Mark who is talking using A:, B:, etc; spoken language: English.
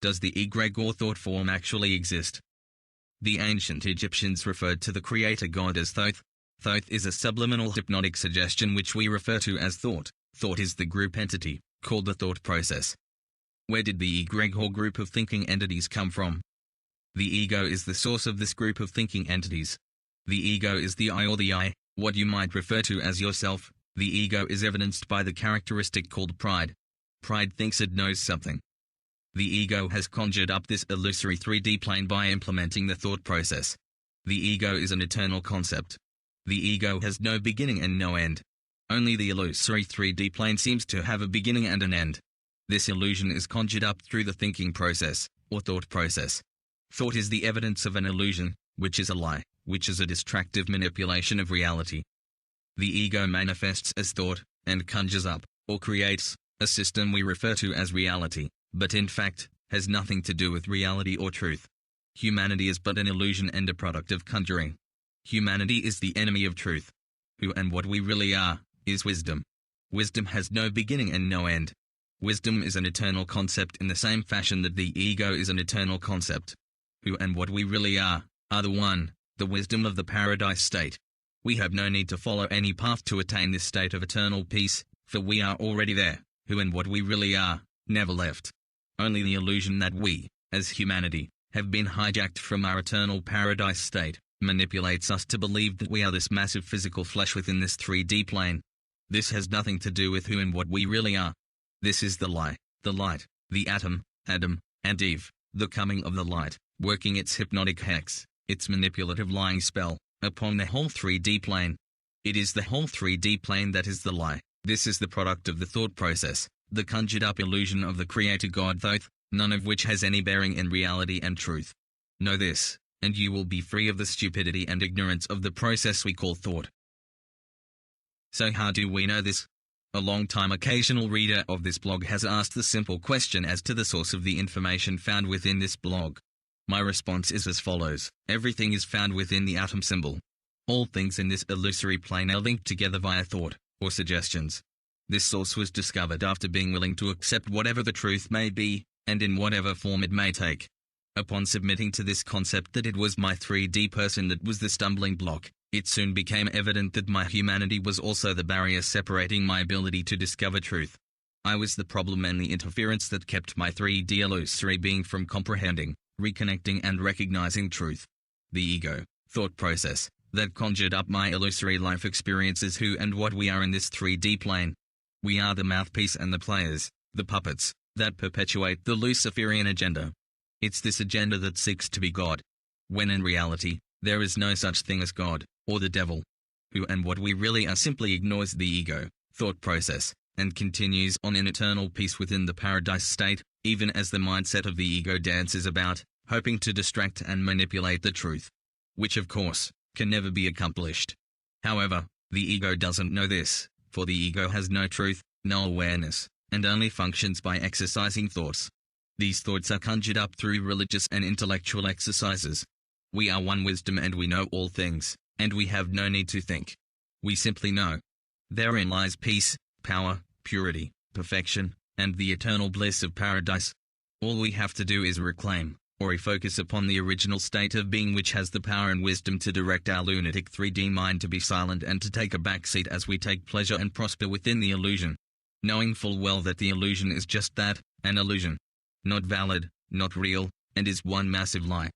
A: Does the egregore thought form actually exist? The ancient Egyptians referred to the creator god as Thoth. Thoth is a subliminal hypnotic suggestion which we refer to as thought. Thought is the group entity, called the thought process. Where did the egregore group of thinking entities come from? The ego is the source of this group of thinking entities. The ego is the I or the I, what you might refer to as yourself. The ego is evidenced by the characteristic called pride. Pride thinks it knows something. The ego has conjured up this illusory 3D plane by implementing the thought process. The ego is an eternal concept. The ego has no beginning and no end. Only the illusory 3D plane seems to have a beginning and an end. This illusion is conjured up through the thinking process, or thought process. Thought is the evidence of an illusion, which is a lie, which is a distractive manipulation of reality. The ego manifests as thought, and conjures up, or creates, a system we refer to as reality, but in fact, has nothing to do with reality or truth. Humanity is but an illusion and a product of conjuring. Humanity is the enemy of truth. Who and what we really are, is wisdom. Wisdom has no beginning and no end. Wisdom is an eternal concept in the same fashion that the ego is an eternal concept. Who and what we really are the one, the wisdom of the paradise state. We have no need to follow any path to attain this state of eternal peace, for we are already there. Who and what we really are, never left. Only the illusion that we, as humanity, have been hijacked from our eternal paradise state, manipulates us to believe that we are this massive physical flesh within this 3D plane. This has nothing to do with who and what we really are. This is the lie, the light, the atom, Adam, and Eve, the coming of the light, working its hypnotic hex, its manipulative lying spell, upon the whole 3D plane. It is the whole 3D plane that is the lie. This is the product of the thought process, the conjured-up illusion of the creator god Thoth, none of which has any bearing in reality and truth. Know this, and you will be free of the stupidity and ignorance of the process we call thought. So how do we know this? A long-time occasional reader of this blog has asked the simple question as to the source of the information found within this blog. My response is as follows: everything is found within the atom symbol. All things in this illusory plane are linked together via thought, or suggestions. This source was discovered after being willing to accept whatever the truth may be, and in whatever form it may take. Upon submitting to this concept that it was my 3D person that was the stumbling block, it soon became evident that my humanity was also the barrier separating my ability to discover truth. I was the problem and the interference that kept my 3D illusory being from comprehending, reconnecting and recognizing truth. The ego, thought process, that conjured up my illusory life experiences who and what we are in this 3D plane. We are the mouthpiece and the players, the puppets, that perpetuate the Luciferian agenda. It's this agenda that seeks to be God, when in reality, there is no such thing as God, or the devil. Who and what we really are simply ignores the ego, thought process, and continues on in eternal peace within the paradise state, even as the mindset of the ego dances about, hoping to distract and manipulate the truth. Which of course, can never be accomplished. However, the ego doesn't know this, for the ego has no truth, no awareness, and only functions by exercising thoughts. These thoughts are conjured up through religious and intellectual exercises. We are one wisdom and we know all things, and we have no need to think. We simply know. Therein lies peace, power, purity, perfection, and the eternal bliss of paradise. All we have to do is reclaim, or refocus upon the original state of being which has the power and wisdom to direct our lunatic 3D mind to be silent and to take a backseat as we take pleasure and prosper within the illusion. Knowing full well that the illusion is just that, an illusion. Not valid, not real, and is one massive lie.